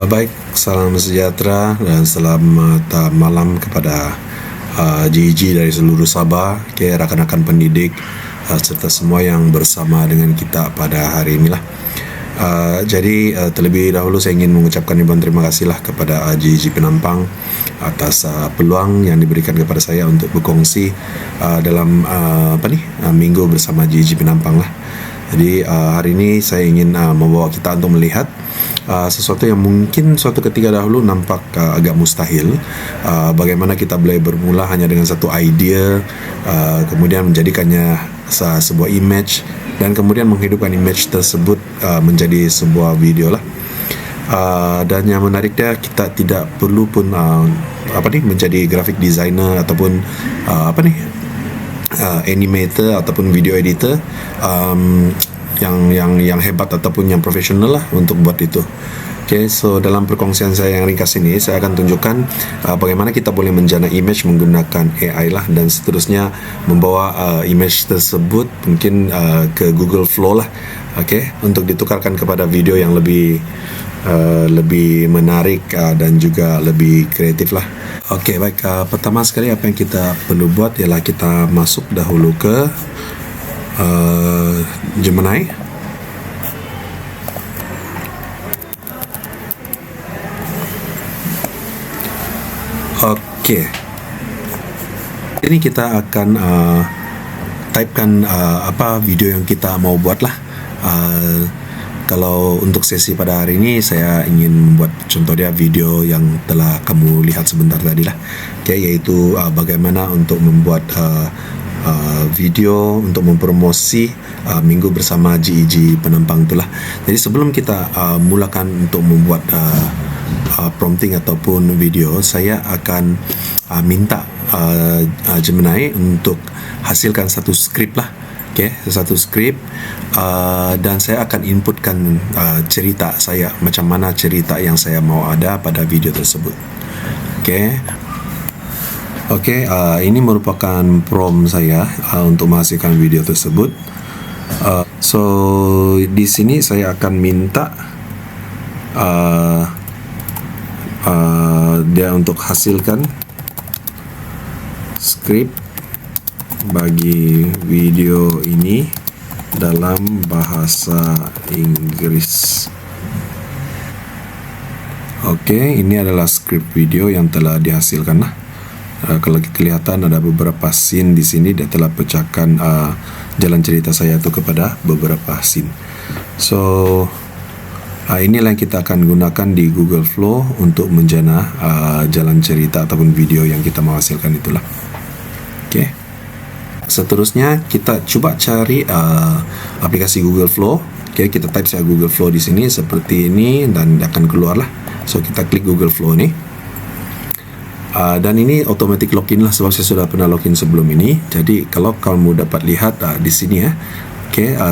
Baik, salam sejahtera dan selamat malam kepada GG dari seluruh Sabah, rakan-rakan pendidik serta semua yang bersama dengan kita pada hari inilah. Jadi terlebih dahulu saya ingin mengucapkan ribuan terima kasihlah kepada GG Penampang atas peluang yang diberikan kepada saya untuk berkongsi dalam minggu bersama GG Penampang lah. Jadi hari ini saya ingin membawa kita untuk melihat sesuatu yang mungkin suatu ketika dahulu nampak agak mustahil. Bagaimana kita boleh bermula hanya dengan satu idea, kemudian menjadikannya sebuah image, dan kemudian menghidupkan image tersebut menjadi sebuah video lah. Dan yang menariknya, kita tidak perlu pun menjadi graphic designer ataupun animator ataupun video editor yang hebat ataupun yang profesional lah untuk buat itu. So dalam perkongsian saya yang ringkas ini, saya akan tunjukkan bagaimana kita boleh menjana image menggunakan AI lah, dan seterusnya membawa image tersebut mungkin ke Google Flow lah, untuk ditukarkan kepada video yang lebih menarik dan juga lebih kreatif lah. Baik, pertama sekali apa yang kita perlu buat ialah kita masuk dahulu ke Gemini. Ini kita akan typekan apa video yang kita mau buat lah. Kalau untuk sesi pada hari ini, saya ingin membuat contoh dia video yang telah kamu lihat sebentar tadi lah, yaitu bagaimana untuk membuat video untuk mempromosi minggu bersama GEG Penampang itulah. Jadi sebelum kita mulakan untuk membuat prompting ataupun video, saya akan minta Gemini untuk hasilkan satu skrip lah, satu skrip, dan saya akan inputkan cerita saya, macam mana cerita yang saya mau ada pada video tersebut. Ini merupakan prompt saya untuk menghasilkan video tersebut. So di sini saya akan minta dia untuk hasilkan skrip bagi video ini dalam bahasa Inggris. Ini adalah skrip video yang telah dihasilkan lah. Kalau kelihatan ada beberapa scene di sini, dia telah pecahkan jalan cerita saya itu kepada beberapa scene. So inilah yang kita akan gunakan di Google Flow untuk menjana jalan cerita ataupun video yang kita mau hasilkan itulah. Seterusnya kita coba cari aplikasi Google Flow. Kita type saja Google Flow di sini seperti ini dan akan keluar lah. So kita klik Google Flow ni. Dan ini automatic login lah, sebab saya sudah pernah login sebelum ini. Jadi kalau kamu dapat lihat di sini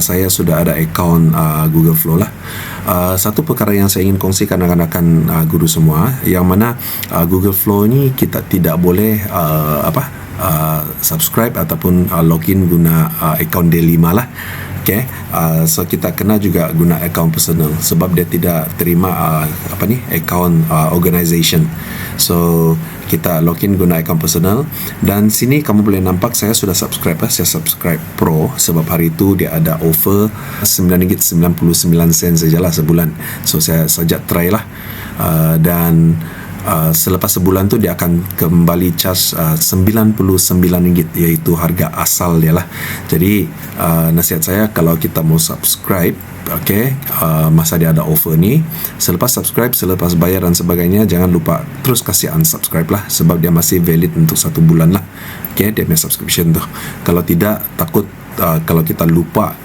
saya sudah ada account Google Flow lah. Satu perkara yang saya ingin kongsikan akan guru semua, yang mana Google Flow ini kita tidak boleh subscribe ataupun login guna account D5 lah. So kita kena juga guna account personal, sebab dia tidak terima account organization. So kita login guna account personal, dan sini kamu boleh nampak saya sudah subscribe saya subscribe Pro, sebab hari itu dia ada offer RM9.99 sajalah sebulan. So saya sajak try lah, dan selepas sebulan tu dia akan kembali charge RM99, iaitu harga asal dia lah. Jadi nasihat saya, kalau kita mau subscribe masa dia ada offer ni, selepas subscribe, selepas bayar dan sebagainya, jangan lupa terus kasih unsubscribe lah, sebab dia masih valid untuk 1 bulan lah, dia punya subscription tu. Kalau tidak, takut kalau kita lupa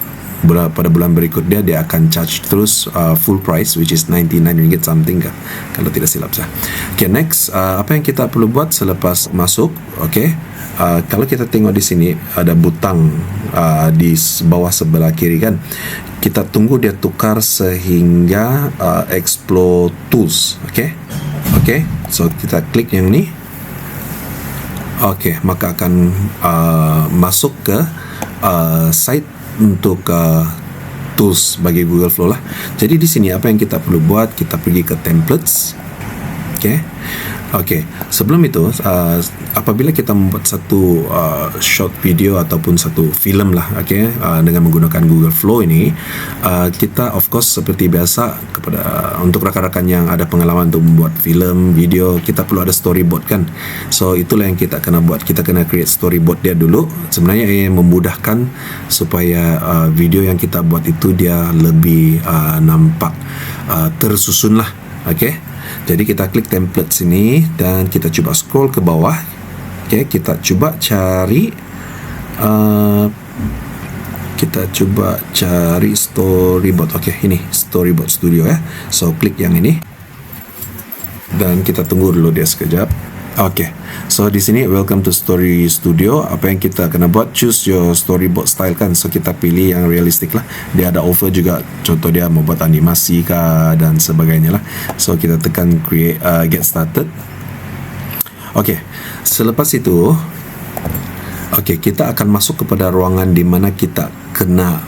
pada bulan berikutnya, dia akan charge terus full price, which is RM99 something kalau tidak silap saya. Next, apa yang kita perlu buat selepas masuk? Kalau kita tengok di sini ada butang di bawah sebelah kiri kan, kita tunggu dia tukar sehingga explore tools. So kita klik yang ni. Maka akan masuk ke site untuk tools bagi Google Flow lah. Jadi di sini apa yang kita perlu buat, kita pergi ke templates. Okey, sebelum itu apabila kita membuat satu short video ataupun satu filem lah, dengan menggunakan Google Flow ini, kita of course seperti biasa untuk rakan-rakan yang ada pengalaman untuk membuat filem, video, kita perlu ada storyboard kan. So itulah yang kita kena buat. Kita kena create storyboard dia dulu. Sebenarnya ini memudahkan supaya video yang kita buat itu dia lebih nampak tersusun lah. Jadi kita klik template sini dan kita coba scroll ke bawah. Kita coba cari storyboard. Ini storyboard studio ya. So klik yang ini dan kita tunggu dulu dia sekejap. So di sini welcome to Story Studio. Apa yang kita kena buat, choose your storyboard style kan. So kita pilih yang realistik lah. Dia ada offer juga, contoh dia mau buat animasi kah dan sebagainya lah. So kita tekan create, get started. Selepas itu kita akan masuk kepada ruangan di mana kita kena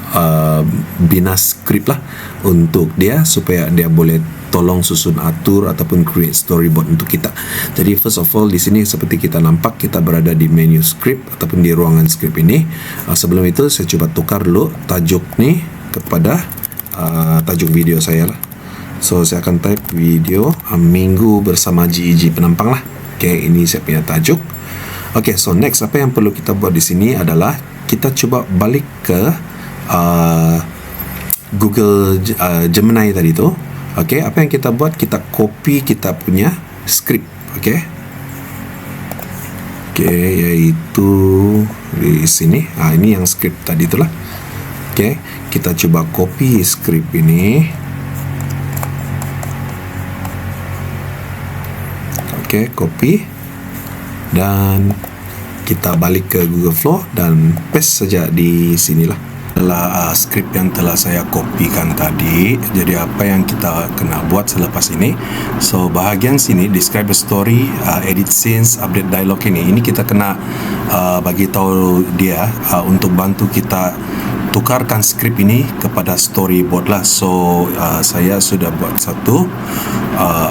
bina skrip lah untuk dia, supaya dia boleh tolong susun atur ataupun create storyboard untuk kita. Jadi first of all di sini seperti kita nampak, kita berada di menu script ataupun di ruangan script ini. Sebelum itu saya coba tukar dulu tajuk ni kepada tajuk video saya lah. So saya akan type video minggu bersama GEG Penampang lah. Ini saya punya tajuk. So next apa yang perlu kita buat di sini adalah kita coba balik ke Google Gemini tadi tu. Apa yang kita buat, kita copy kita punya skrip. Yaitu di sini. Ini yang skrip tadi itulah. Kita coba copy skrip ini. Copy dan kita balik ke Google Flow dan paste saja di sinilah. Adalah skrip yang telah saya kopikan tadi. Jadi apa yang kita kena buat selepas ini, so bahagian sini describe the story, edit scenes, update dialog ini kita kena bagi tahu dia untuk bantu kita tukarkan skrip ini kepada storyboard lah. So saya sudah buat satu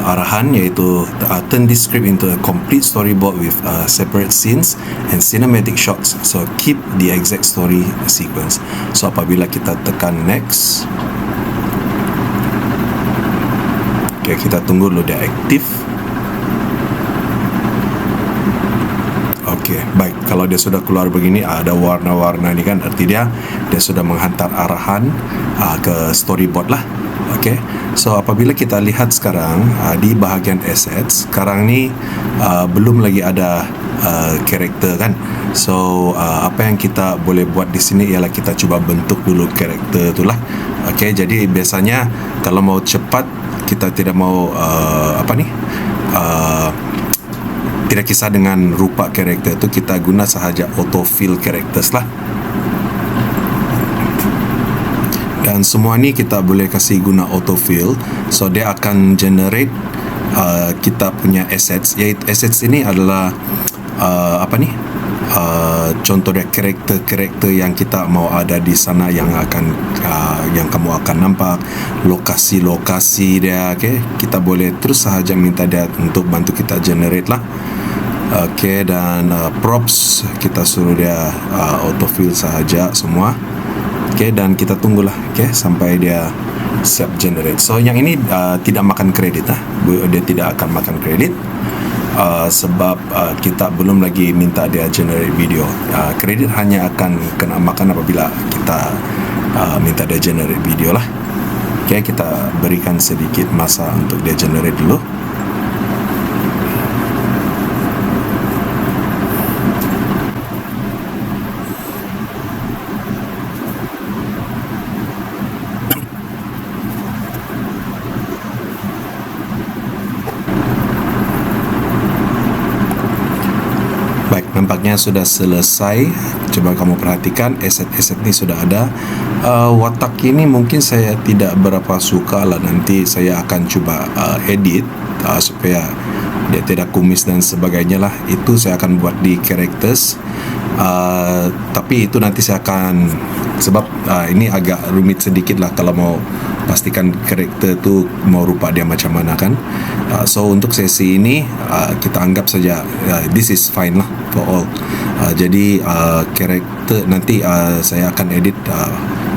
arahan, iaitu turn this script into a complete storyboard with separate scenes and cinematic shots. So keep the exact story sequence. So apabila kita tekan next, kita tunggu dulu dia aktif. Baik, kalau dia sudah keluar begini, ada warna-warna ni kan, arti dia sudah menghantar arahan ke storyboard lah. So apabila kita lihat sekarang di bahagian assets, sekarang ni belum lagi ada karakter kan. So apa yang kita boleh buat di sini ialah kita cuba bentuk dulu karakter itulah. Jadi biasanya kalau mau cepat, kita tidak mau tidak kisah dengan rupa karakter itu, kita guna sahaja autofill characters lah. Dan semua ni kita boleh kasih guna autofill. So dia akan generate kita punya assets. Iaitu assets ini adalah contoh dia karakter yang kita mau ada di sana, yang kamu akan nampak lokasi-lokasi dia. Kita boleh terus sahaja minta dia untuk bantu kita generate lah. Dan props kita suruh dia autofill sahaja semua. Dan kita tunggulah sampai dia siap generate. So yang ini tidak makan kredit lah. Dia tidak akan makan kredit sebab kita belum lagi minta dia generate video. Kredit hanya akan kena makan apabila kita minta dia generate video lah. Kita berikan sedikit masa untuk dia generate dulu. Nampaknya sudah selesai. Coba kamu perhatikan, aset-aset ini sudah ada. Watak ini mungkin saya tidak berapa suka lah. Nanti saya akan coba edit supaya dia tidak kumis dan sebagainya lah. Itu saya akan buat di characters. Tapi itu nanti saya akan sebab ini agak rumit sedikit lah kalau mau pastikan karakter tu mau rupa dia macam mana kan. So untuk sesi ini kita anggap saja this is fine lah for all. Jadi karakter nanti saya akan edit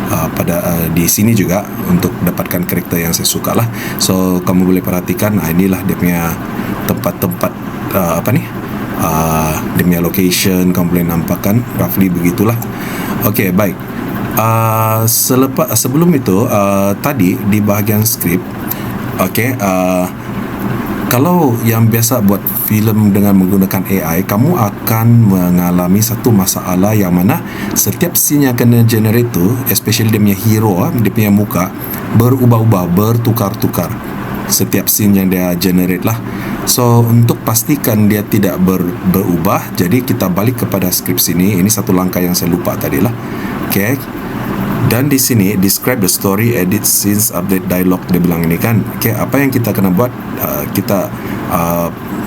pada di sini juga untuk dapatkan karakter yang saya suka lah. So kamu boleh perhatikan inilah dia punya tempat-tempat dia punya location, kamu boleh nampakkan roughly begitulah. Okay, baik. Sebelum itu tadi di bahagian skrip, kalau yang biasa buat filem dengan menggunakan AI, kamu akan mengalami satu masalah yang mana setiap scene yang kena generate tu, especially dia punya hero, dia punya muka berubah-ubah, bertukar-tukar setiap scene yang dia generate lah. So untuk pastikan dia tidak berubah, jadi kita balik kepada skrip sini. Ini satu langkah yang saya lupa tadi lah. Okay. Dan di sini describe the story, edit scenes, update dialogue, dia bilang ini kan. Okay, apa yang kita kena buat, kita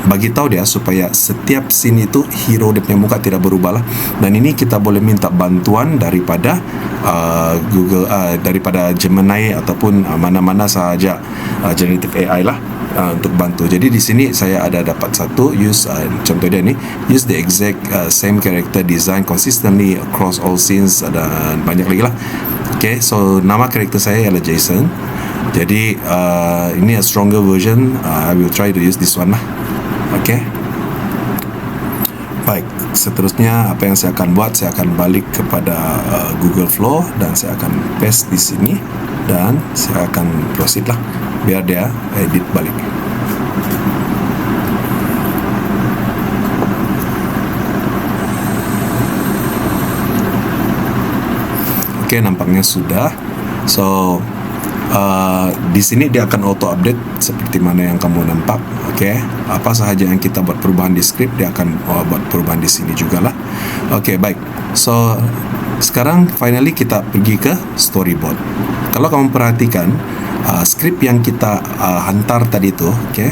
bagi tahu dia supaya setiap scene itu hero dia punya muka tidak berubah lah. Dan ini kita boleh minta bantuan daripada Google, daripada Gemini ataupun mana-mana sahaja generative AI lah untuk bantu. Jadi di sini saya ada dapat satu use contoh dia ni, use the exact same character design consistently across all scenes, dan banyak lagi lah. Okay, so nama karakter saya ialah Jason. Jadi ini a stronger version. I will try to use this one lah. Okay. Baik, seterusnya apa yang saya akan buat, saya akan balik kepada Google Flow dan saya akan paste di sini dan saya akan proceed lah biar dia edit balik. Okay, nampaknya sudah. So di sini dia akan auto update seperti mana yang kamu nampak. Okay, apa sahaja yang kita buat perubahan di skrip, dia akan buat perubahan di sini juga lah. Okay, baik. So sekarang finally kita pergi ke storyboard. Kalau kamu perhatikan skrip yang kita hantar tadi tu, okay,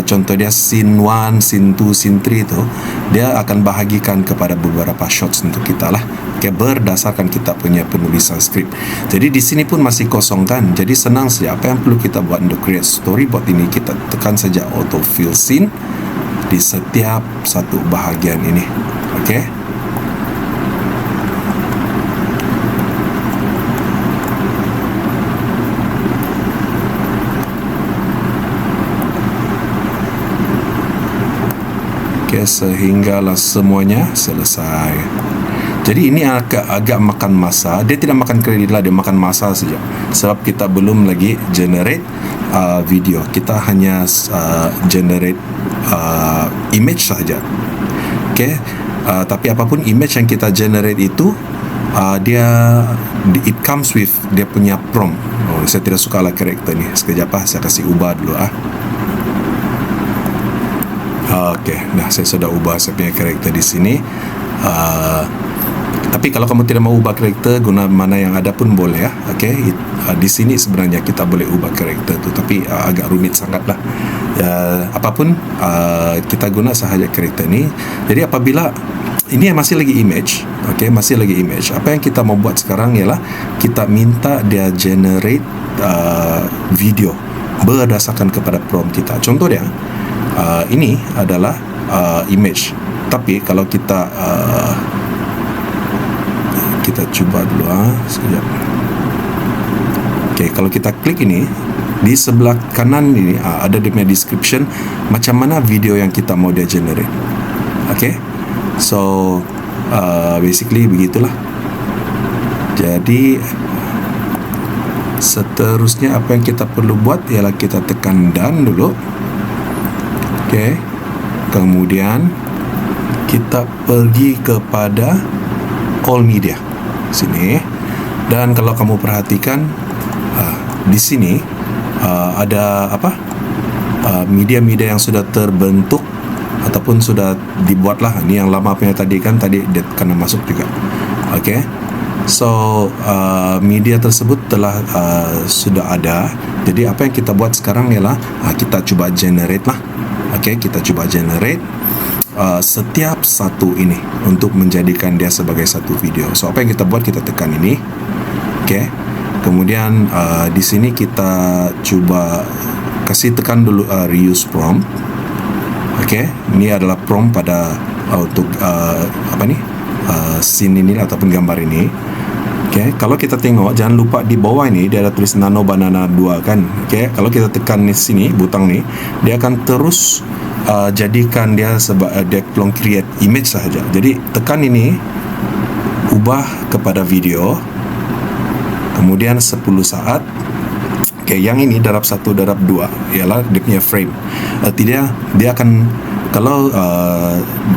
contoh dia scene 1, scene 2, scene 3 tu, dia akan bahagikan kepada beberapa shots untuk kita lah. Okay, berdasarkan kita punya penulisan skrip. Jadi di sini pun masih kosong kan. Jadi senang saja. Apa yang perlu kita buat untuk create storyboard ini, kita tekan saja auto fill scene di setiap satu bahagian ini. Okay. Okay, sehinggalah semuanya selesai. Jadi ini agak makan masa. Dia tidak makan kredit lah, dia makan masa saja. Sebab kita belum lagi generate video. Kita hanya generate image saja. Okay. Tapi apapun image yang kita generate itu, it comes with dia punya prompt. Saya tidak suka lah karakter ni. Sekejap saya kasih ubah dulu Okay, saya sudah ubah saya punya karakter di sini. Tapi kalau kamu tidak mau ubah karakter, guna mana yang ada pun boleh ya. Okay, di sini sebenarnya kita boleh ubah karakter tu, tapi agak rumit sangat lah. Apapun kita guna sahaja karakter ni. Jadi apabila ini masih lagi image, okay, masih lagi image. Apa yang kita mau buat sekarang ialah kita minta dia generate video berdasarkan kepada prompt kita. Contoh dia, ini adalah image. Tapi kalau kita cuba dulu sekejap. Okay, kalau kita klik ini, di sebelah kanan ini ada dia punya description macam mana video yang kita mau dia generate. Okay, so basically begitulah. Jadi seterusnya apa yang kita perlu buat ialah kita tekan done dulu. Okay, kemudian kita pergi kepada all media sini, dan kalau kamu perhatikan di sini ada media-media yang sudah terbentuk ataupun sudah dibuatlah. Ini yang lama punya tadi kan, tadi dia kena masuk juga. Okay, so media tersebut telah sudah ada. Jadi apa yang kita buat sekarang ialah kita cuba generate lah. Okay, kita cuba generate. setiap satu ini untuk menjadikan dia sebagai satu video. So apa yang kita buat, kita tekan ini, okay. Kemudian di sini kita coba kasih tekan dulu reuse prompt, okay. Ini adalah prompt pada untuk scene ini ataupun gambar ini. Okay, kalau kita tengok, jangan lupa di bawah ini dia ada tulis Nano Banana 2 kan. Okay, kalau kita tekan di sini butang ni, dia akan terus jadikan dia dia belum create image sahaja. Jadi tekan ini, ubah kepada video, kemudian 10 saat. Okay, yang ini darab 1 darab 2 ialah dia punya frame. Tidak, dia akan, kalau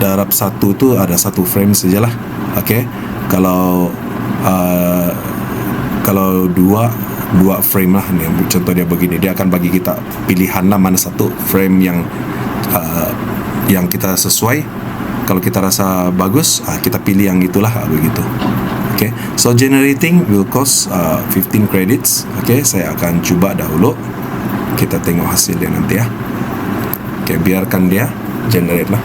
darab 1 tu ada 1 frame sajalah. Okay, kalau dua frame lah, ni contoh dia begini, dia akan bagi kita pilihan lah mana satu frame yang kita sesuai. Kalau kita rasa bagus, kita pilih yang itulah, begitu. Okay, so generating will cost 15 credits. Okay, saya akan cuba dahulu, kita tengok hasilnya nanti ya. Okay, biarkan dia generate lah.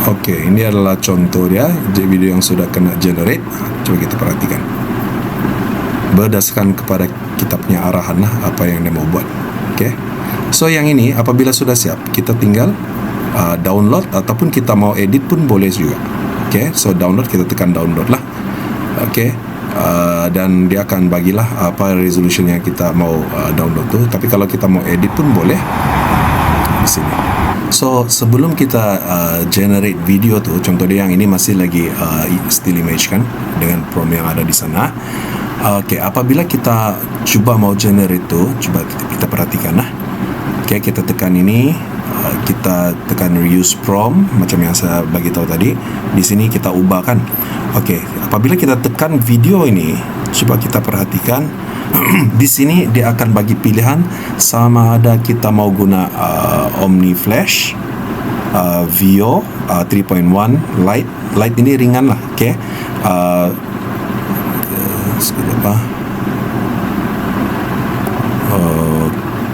Okey, ini adalah contoh dia, video yang sudah kena generate. Coba kita perhatikan. Berdasarkan kepada kita punya arahan lah, apa yang dia mau buat. Okey. So yang ini apabila sudah siap, kita tinggal download, ataupun kita mau edit pun boleh juga. Okey, so download, kita tekan download lah. Okey. Dan dia akan bagilah apa resolution yang kita mau download tu. Tapi kalau kita mau edit pun boleh di sini. So sebelum kita generate video tu, contoh dia yang ini masih lagi still image kan, dengan prompt yang ada di sana. Okay, apabila kita cuba mau generate tu, coba kita perhatikan lah. Okay, kita tekan ini, kita tekan reuse prompt macam yang saya bagi tahu tadi. Di sini kita ubahkan. Okay, apabila kita tekan video ini, coba kita perhatikan. Di sini dia akan bagi pilihan sama ada kita mau guna Omni Flash, Veo 3.1, Light ini ringan lah. Okay, apa?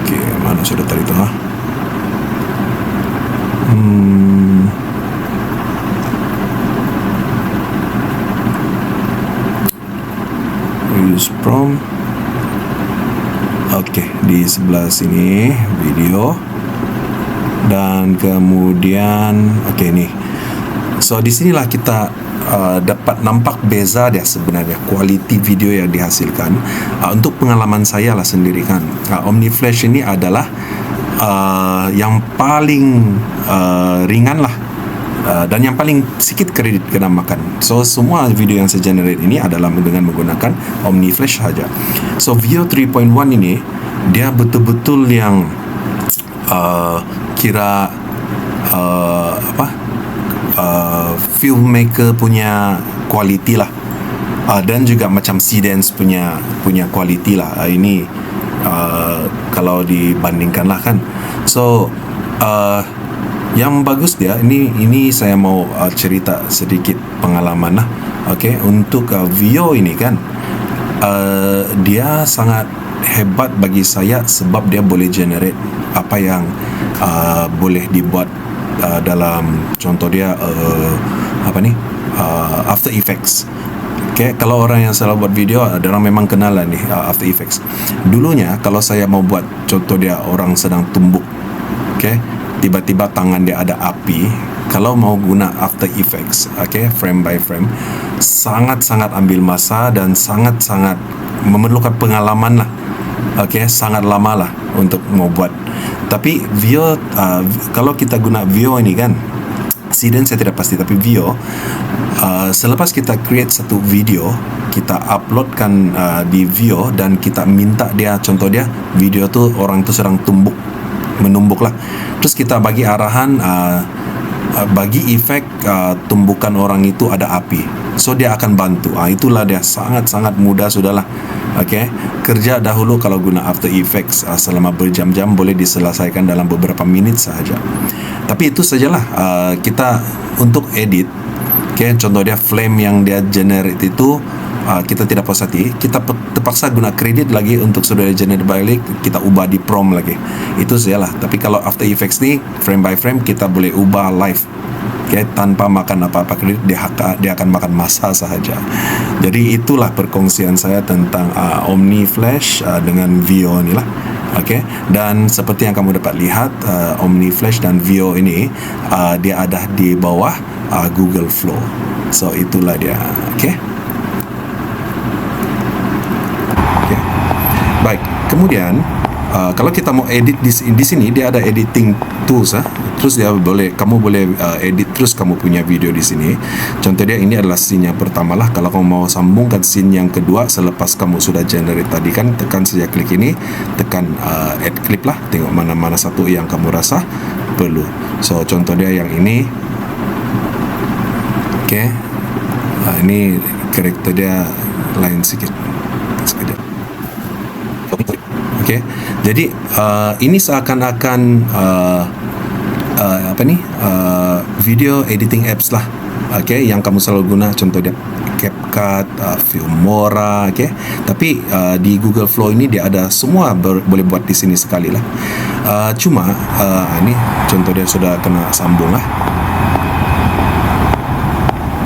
Okay, mana sudah tadi tu use prompt. Okey, di sebelah sini video, dan kemudian okey ni. So di sinilah kita dapat nampak beza dia sebenarnya, kualiti video yang dihasilkan. Untuk pengalaman saya lah sendiri kan, Omni Flash ini adalah yang paling ringan lah, dan yang paling sikit kredit kena makan. So semua video yang saya generate ini adalah dengan menggunakan Omni Flash saja. So Veo 3.1 ini dia betul-betul yang kira filmmaker punya kualiti lah, dan juga macam Seedance punya kualiti lah. Ini kalau dibandingkan lah kan. So yang bagus dia ini saya mau cerita sedikit pengalaman lah. Okay, untuk Veo ini kan, dia sangat hebat bagi saya sebab dia boleh generate apa yang boleh dibuat dalam, contoh dia After Effects. Okay, kalau orang yang selalu buat video, orang memang kenal lah ni After Effects. Dulunya kalau saya mau buat, contoh dia orang sedang tumbuk, okay, tiba-tiba tangan dia ada api, kalau mau guna After Effects, okay, frame by frame, sangat-sangat ambil masa dan sangat-sangat memerlukan pengalaman lah. Okay, sangat lama lah untuk mau buat. Tapi Veo, kalau kita guna Veo ini kan, Seedance saya tidak pasti, tapi Veo, selepas kita create satu video, kita uploadkan di Veo, dan kita minta dia, contoh dia video tu orang tu sedang menumbuk lah, terus kita bagi arahan, bagi efek tumbukan orang itu ada api, so dia akan bantu. Itulah dia, sangat-sangat mudah sudahlah. Okay, kerja dahulu kalau guna After Effects selama berjam-jam boleh diselesaikan dalam beberapa minit sahaja. Tapi itu sajalah kita untuk edit. Okay, contoh dia flame yang dia generate itu kita tidak puas hati, kita terpaksa guna kredit lagi untuk sudah generate balik, kita ubah di prom lagi. Itu sajalah. Tapi kalau After Effects ni frame by frame kita boleh ubah live. Okay, tanpa makan apa-apa kredit, dia akan makan masa sahaja. Jadi itulah perkongsian saya tentang Omni Flash dengan Veo ni lah. Okay, dan seperti yang kamu dapat lihat, Omni Flash dan Veo ini dia ada di bawah Google Flow. So itulah dia. Okay. Baik, kemudian kalau kita mau edit di sini dia ada editing tools, terus kamu boleh edit terus kamu punya video di sini. Contoh dia, ini adalah scene yang pertama lah. Kalau kamu mau sambungkan scene yang kedua selepas kamu sudah generate tadi kan, tekan saja klik ini, tekan add clip lah, tengok mana-mana satu yang kamu rasa perlu. So contoh dia yang ini. Okay, ini karakter dia lain sikit. Sekejap. Okay, jadi ini seakan-akan video editing apps lah. Okay, yang kamu selalu guna, contoh dia CapCut, Filmora. Okay, tapi di Google Flow ini dia ada semua boleh buat di sini sekali lah. Cuma ini contoh dia sudah kena sambung lah.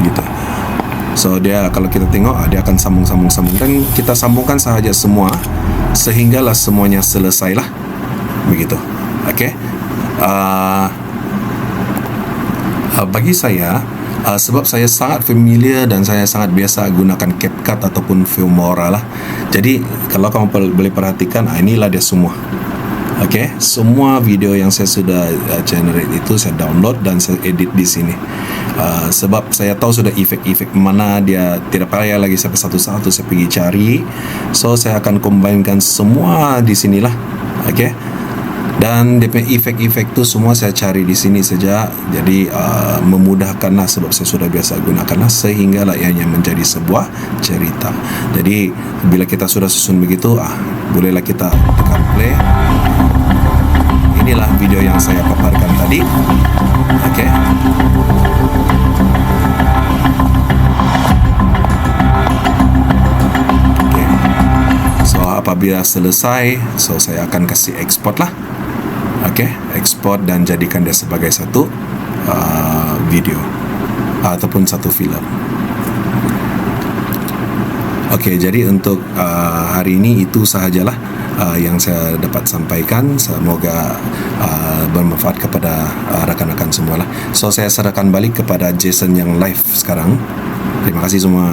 Gitu. So dia kalau kita tengok dia akan sambung dan kita sambungkan sahaja semua sehinggalah semuanya selesai lah, begitu. Okay. Bagi saya, sebab saya sangat familiar dan saya sangat biasa gunakan CapCut ataupun Filmora lah. Jadi kalau kamu boleh perhatikan, inilah dia semua. Okay, semua video yang saya sudah generate itu saya download dan saya edit di sini. Sebab saya tahu sudah efek-efek mana, dia tidak payah lagi sampai satu-satu saya pergi cari. So saya akan combinekan semua di sinilah. Okay, dan dia punya efek-efek tu semua saya cari di sini saja. Jadi memudahkanlah sebab saya sudah biasa gunakanlah, sehinggalah ianya menjadi sebuah cerita. Jadi bila kita sudah susun begitu, bolehlah kita tekan play. Inilah video yang saya paparkan tadi. Okay. Okay. So apabila selesai, so saya akan kasih export lah. Okay, export dan jadikan dia sebagai satu video ataupun satu filem. Okey, jadi untuk hari ini itu sahajalah yang saya dapat sampaikan. Semoga bermanfaat kepada rakan-rakan semualah. So saya serahkan balik kepada Jason yang live sekarang. Terima kasih semua.